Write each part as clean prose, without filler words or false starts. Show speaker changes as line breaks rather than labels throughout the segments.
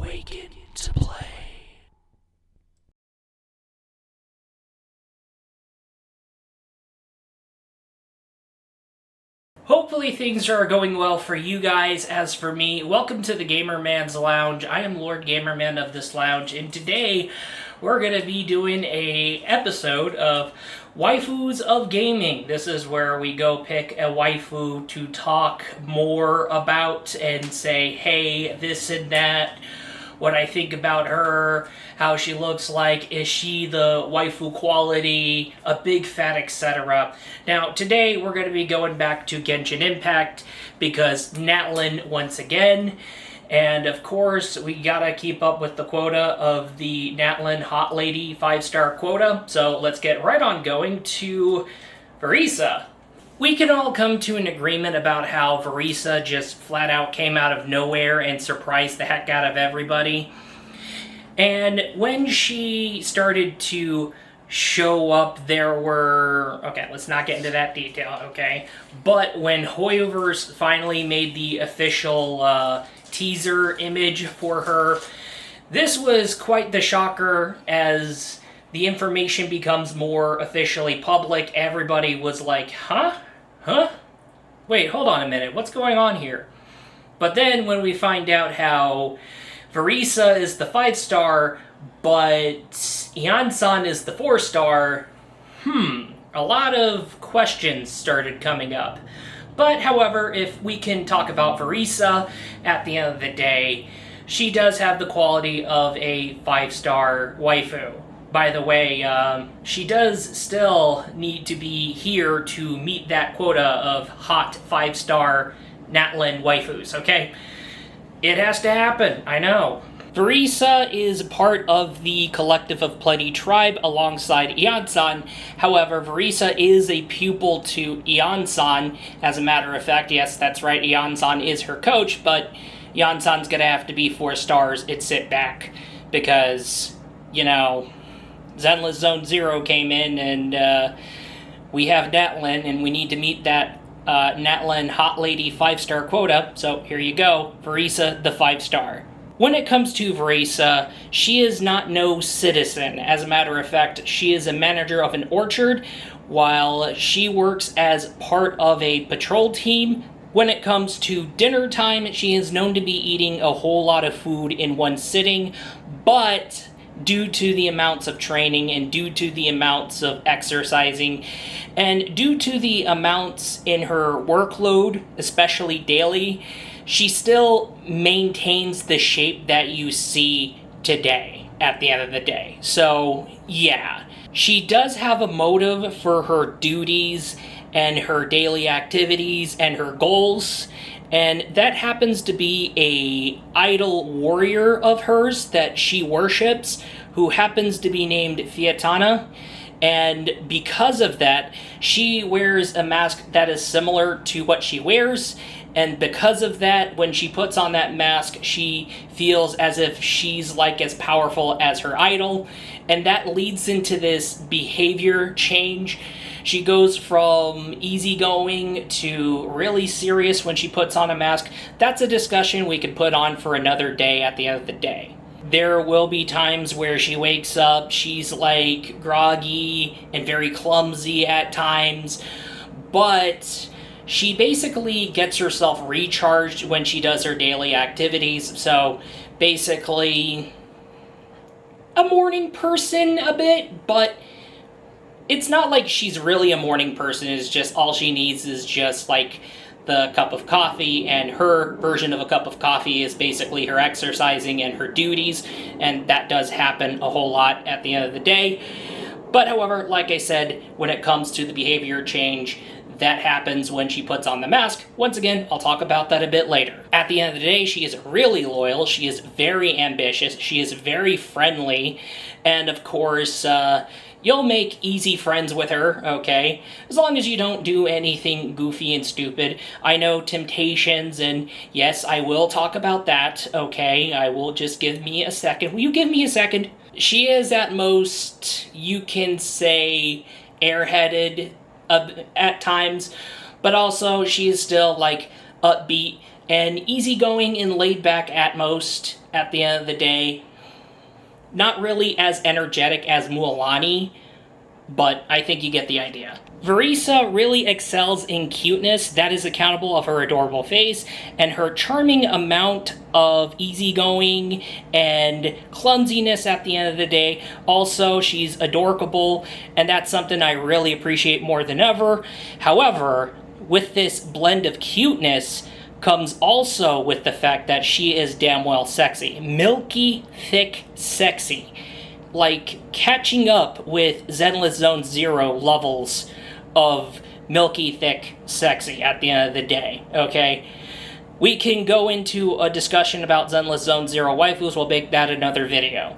Awaken to play. Hopefully things are going well for you guys. As for me, welcome to the Gamerman's Lounge. I am Lord Gamerman of this lounge, and today we're going to be doing a episode of Waifus of Gaming. This is where we go pick a waifu to talk more about and say, hey, this and that, what I think about her, how she looks like, is she the waifu quality, a big fat etc. Now, today we're going to be going back to Genshin Impact because Natlin once again, and of course we gotta keep up with the quota of the Natlin Hot Lady 5-star quota, so let's get right on going to Varesa. We can all come to an agreement about how Varesa just flat out came out of nowhere and surprised the heck out of everybody. And when she started to show up, there were... okay, let's not get into that detail, okay? But when Hoyoverse finally made the official teaser image for her, this was quite the shocker. As the information becomes more officially public, everybody was like, huh? Wait, hold on a minute, what's going on here? But then when we find out how Varesa is the 5-star, but Ian-san is the 4-star, a lot of questions started coming up. But, however, if we can talk about Varesa, at the end of the day, she does have the quality of a 5-star waifu. By the way, she does still need to be here to meet that quota of hot 5-star Natlin waifus, okay? It has to happen, I know. Varesa is part of the Collective of Plenty tribe alongside Ian-san. However, Varesa is a pupil to Ian-san. As a matter of fact, yes, that's right, Ian-san is her coach, but Ian-san's gonna have to be 4 stars and sit back. Because, you know, Zenless Zone Zero came in and we have Natlin and we need to meet that Natlin Hot Lady 5-star quota, so here you go, Varesa the 5-star. When it comes to Varesa, she is not no citizen. As a matter of fact, she is a manager of an orchard, while she works as part of a patrol team. When it comes to dinner time, she is known to be eating a whole lot of food in one sitting, but due to the amounts of training and due to the amounts of exercising and due to the amounts in her workload, especially daily, she still maintains the shape that you see today at the end of the day. So, yeah. She does have a motive for her duties and her daily activities and her goals, and that happens to be a idol warrior of hers that she worships, who happens to be named Fiatana. And because of that, she wears a mask that is similar to what she wears, and because of that, when she puts on that mask, she feels as if she's like as powerful as her idol, and that leads into this behavior change. She goes from easygoing to really serious when she puts on a mask. That's a discussion we could put on for another day at the end of the day. There will be times where she wakes up, she's like groggy and very clumsy at times, but she basically gets herself recharged when she does her daily activities. So basically a morning person a bit, but it's not like she's really a morning person. It's just all she needs is just like the cup of coffee, and her version of a cup of coffee is basically her exercising and her duties, and that does happen a whole lot at the end of the day. But however, like I said, when it comes to the behavior change, that happens when she puts on the mask. Once again, I'll talk about that a bit later. At the end of the day, she is really loyal, she is very ambitious, she is very friendly, and of course, you'll make easy friends with her, okay? As long as you don't do anything goofy and stupid. I know temptations, and yes, I will talk about that, okay? I will just give me a second. Will you give me a second? She is at most, you can say, airheaded at times, but also she is still, like, upbeat and easygoing and laid back at most at the end of the day. Not really as energetic as Mualani, but I think you get the idea. Varesa really excels in cuteness. That is accountable of her adorable face and her charming amount of easygoing and clumsiness at the end of the day. Also, she's adorable, and that's something I really appreciate more than ever. However, with this blend of cuteness comes also with the fact that she is damn well sexy. Milky, thick, sexy. Like catching up with Zenless Zone Zero levels of milky, thick, sexy at the end of the day, okay? We can go into a discussion about Zenless Zone Zero waifus, we'll make that another video.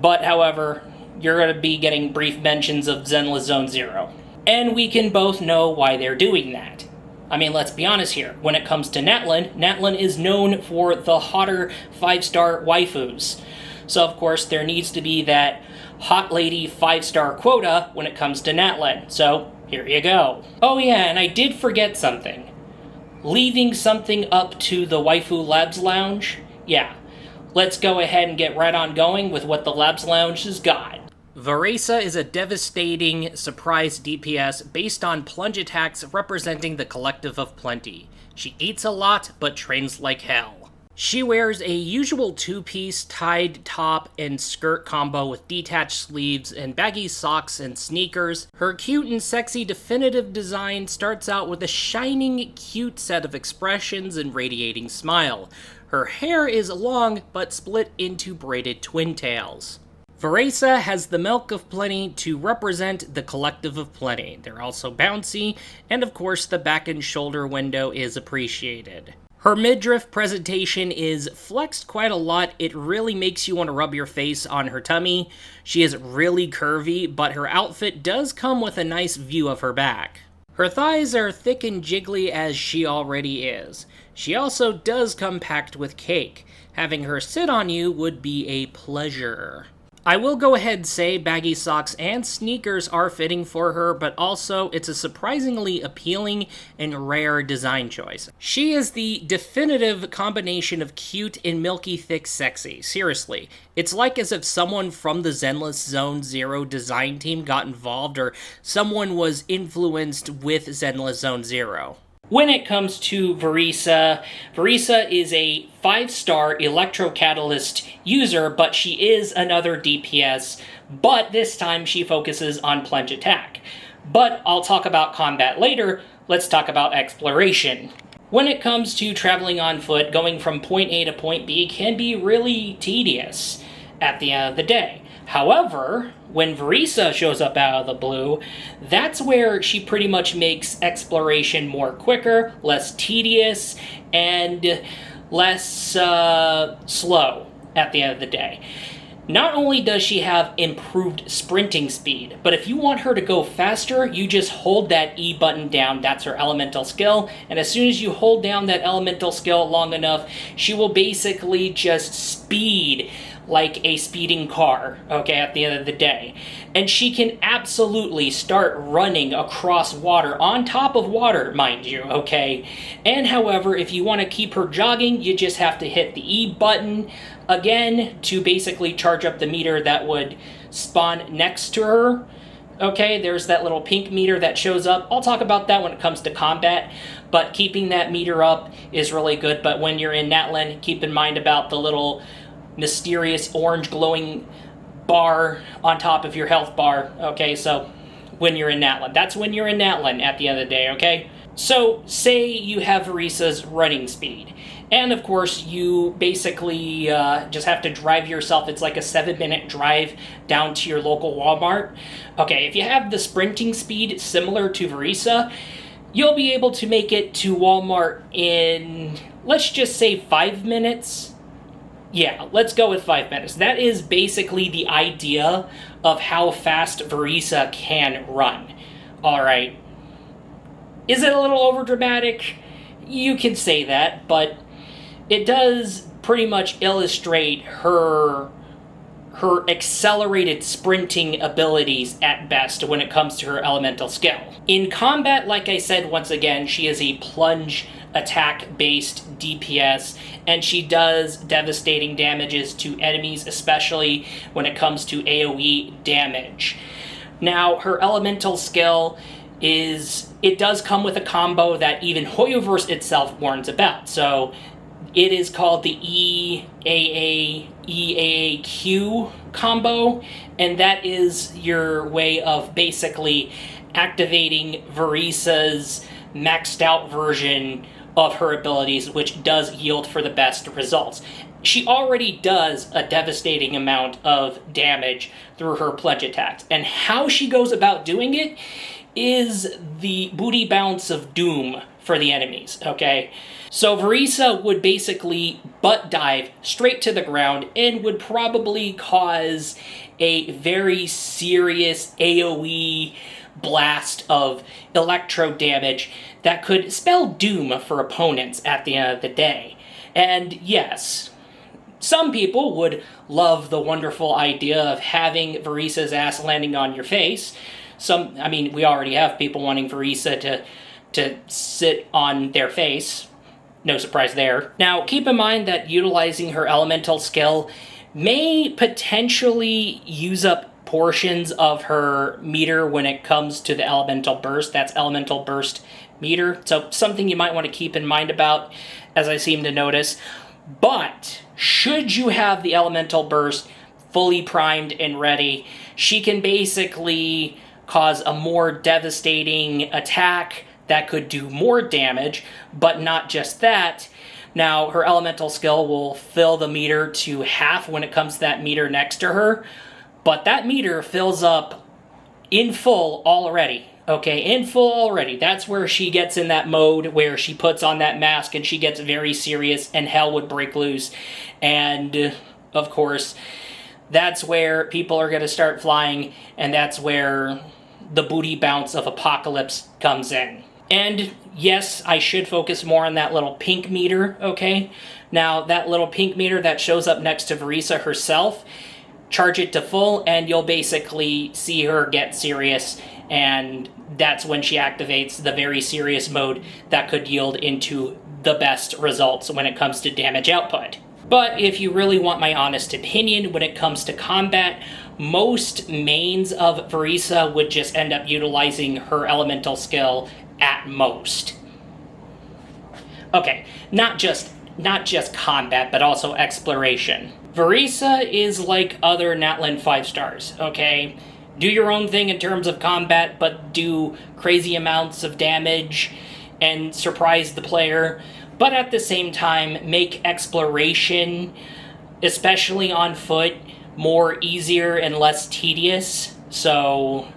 But, however, you're going to be getting brief mentions of Zenless Zone Zero. And we can both know why they're doing that. I mean, let's be honest here. When it comes to Natlan, Natlan is known for the hotter 5-star waifus. So, of course, there needs to be that hot lady 5-star quota when it comes to Natlan. So, here you go. Oh yeah, and I did forget something. Leaving something up to the Waifu Labs Lounge? Yeah. Let's go ahead and get right on going with what the Labs Lounge has got. Varesa is a devastating surprise DPS based on plunge attacks representing the Collective of Plenty. She eats a lot, but trains like hell. She wears a usual 2-piece tied top and skirt combo with detached sleeves and baggy socks and sneakers. Her cute and sexy definitive design starts out with a shining, cute set of expressions and radiating smile. Her hair is long but split into braided twin tails. Varesa has the milk of plenty to represent the Collective of Plenty. They're also bouncy, and of course the back and shoulder window is appreciated. Her midriff presentation is flexed quite a lot. It really makes you want to rub your face on her tummy. She is really curvy, but her outfit does come with a nice view of her back. Her thighs are thick and jiggly as she already is. She also does come packed with cake. Having her sit on you would be a pleasure. I will go ahead and say baggy socks and sneakers are fitting for her, but also it's a surprisingly appealing and rare design choice. She is the definitive combination of cute and milky thick sexy. Seriously, it's like as if someone from the Zenless Zone Zero design team got involved, or someone was influenced with Zenless Zone Zero. When it comes to Varesa, Varesa is a 5-star Electrocatalyst user, but she is another DPS, but this time she focuses on plunge attack. But I'll talk about combat later, let's talk about exploration. When it comes to traveling on foot, going from point A to point B can be really tedious at the end of the day. However, when Varesa shows up out of the blue, that's where she pretty much makes exploration more quicker, less tedious, and less slow at the end of the day. Not only does she have improved sprinting speed, but if you want her to go faster, you just hold that E button down. That's her elemental skill, and as soon as you hold down that elemental skill long enough, she will basically just speed like a speeding car, okay, at the end of the day. And she can absolutely start running across water, on top of water, mind you, okay? And however, if you want to keep her jogging, you just have to hit the E button again to basically charge up the meter that would spawn next to her. Okay, there's that little pink meter that shows up. I'll talk about that when it comes to combat, but keeping that meter up is really good. But when you're in Natlan, keep in mind about the little mysterious orange glowing bar on top of your health bar. Okay, so when you're in Natlan, that's when you're in Natlan at the end of the day, okay? So say you have Varesa's running speed, and of course you basically just have to drive yourself. It's like a 7-minute drive down to your local Walmart. Okay, if you have the sprinting speed similar to Varesa, you'll be able to make it to Walmart in, let's just say, 5 minutes. Yeah, let's go with 5 minutes. That is basically the idea of how fast Varesa can run. Alright. Is it a little overdramatic? You can say that, but it does pretty much illustrate her her accelerated sprinting abilities at best when it comes to her elemental skill. In combat, like I said, once again, she is a plunge attack-based DPS, and she does devastating damages to enemies, especially when it comes to AoE damage. Now, her elemental skill it does come with a combo that even Hoyoverse itself warns about. So it is called the EAAQ combo, and that is your way of basically activating Varesa's maxed out version of her abilities, which does yield for the best results. She already does a devastating amount of damage through her plunge attacks, and how she goes about doing it is the booty bounce of doom for the enemies, okay? So Varesa would basically butt dive straight to the ground and would probably cause a very serious AoE blast of electro damage that could spell doom for opponents at the end of the day. And yes, some people would love the wonderful idea of having Varesa's ass landing on your face. We already have people wanting Varesa to sit on their face. No surprise there. Now, keep in mind that utilizing her elemental skill may potentially use up portions of her meter when it comes to the elemental burst. That's elemental burst meter. So something you might want to keep in mind about, as I seem to notice. But should you have the elemental burst fully primed and ready, she can basically cause a more devastating attack that could do more damage, but not just that. Now, her elemental skill will fill the meter to half when it comes to that meter next to her, but that meter fills up in full already. Okay, in full already. That's where she gets in that mode where she puts on that mask and she gets very serious and hell would break loose. And, of course, that's where people are going to start flying, and that's where the booty bounce of Apocalypse comes in. And yes, I should focus more on that little pink meter, okay? Now, that little pink meter that shows up next to Varesa herself, charge it to full, and you'll basically see her get serious, and that's when she activates the very serious mode that could yield into the best results when it comes to damage output. But if you really want my honest opinion, when it comes to combat, most mains of Varesa would just end up utilizing her elemental skill at most. Okay, not just combat, but also exploration. Varesa is like other Natlan 5 stars, okay? Do your own thing in terms of combat, but do crazy amounts of damage and surprise the player. But at the same time, make exploration, especially on foot, more easier and less tedious. So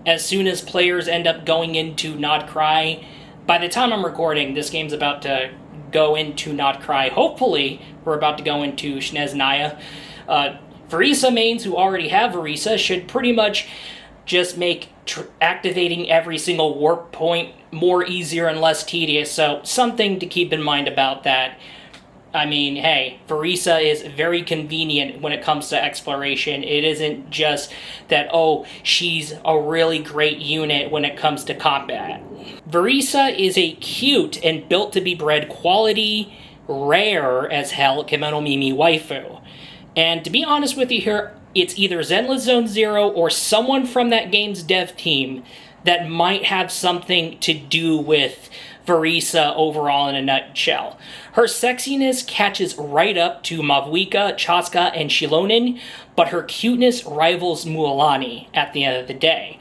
as soon as players end up going into Not Cry, by the time I'm recording, this game's about to go into Not Cry. Hopefully, we're about to go into Shneznaya. Varesa mains who already have Varesa should pretty much just make activating every single warp point more easier and less tedious. So something to keep in mind about that. I mean, hey, Varesa is very convenient when it comes to exploration. It isn't just that, oh, she's a really great unit when it comes to combat. Varesa is a cute and built-to-be-bred quality, rare as hell Kimono Mimi waifu. And to be honest with you here, it's either Zenless Zone Zero or someone from that game's dev team that might have something to do with Varesa overall in a nutshell. Her sexiness catches right up to Mavuika, Chaska, and Shilonin, but her cuteness rivals Mualani at the end of the day.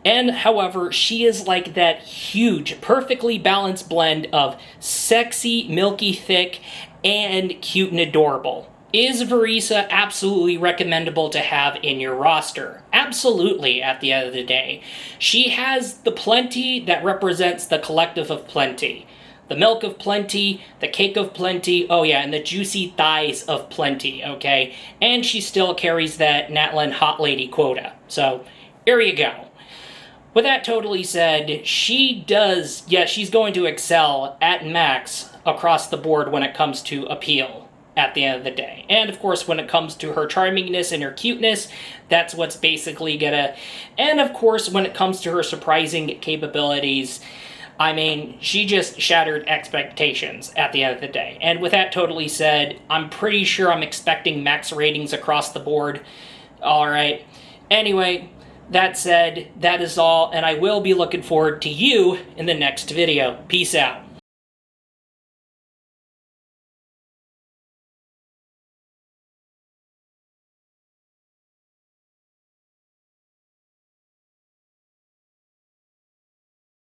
And, however, she is like that huge, perfectly balanced blend of sexy, milky thick, and cute and adorable. Is Varesa absolutely recommendable to have in your roster? Absolutely, at the end of the day. She has the plenty that represents the collective of plenty. The milk of plenty, the cake of plenty, oh yeah, and the juicy thighs of plenty, okay? And she still carries that Natlan hot lady quota. So, here you go. With that totally said, she's going to excel at max across the board when it comes to appeal. at the end of the day. And of course, when it comes to her charmingness and her cuteness, that's what's basically gonna... And of course, when it comes to her surprising capabilities, I mean, she just shattered expectations at the end of the day. And with that totally said, I'm pretty sure I'm expecting max ratings across the board. Alright. Anyway, that said, that is all, and I will be looking forward to you in the next video. Peace out.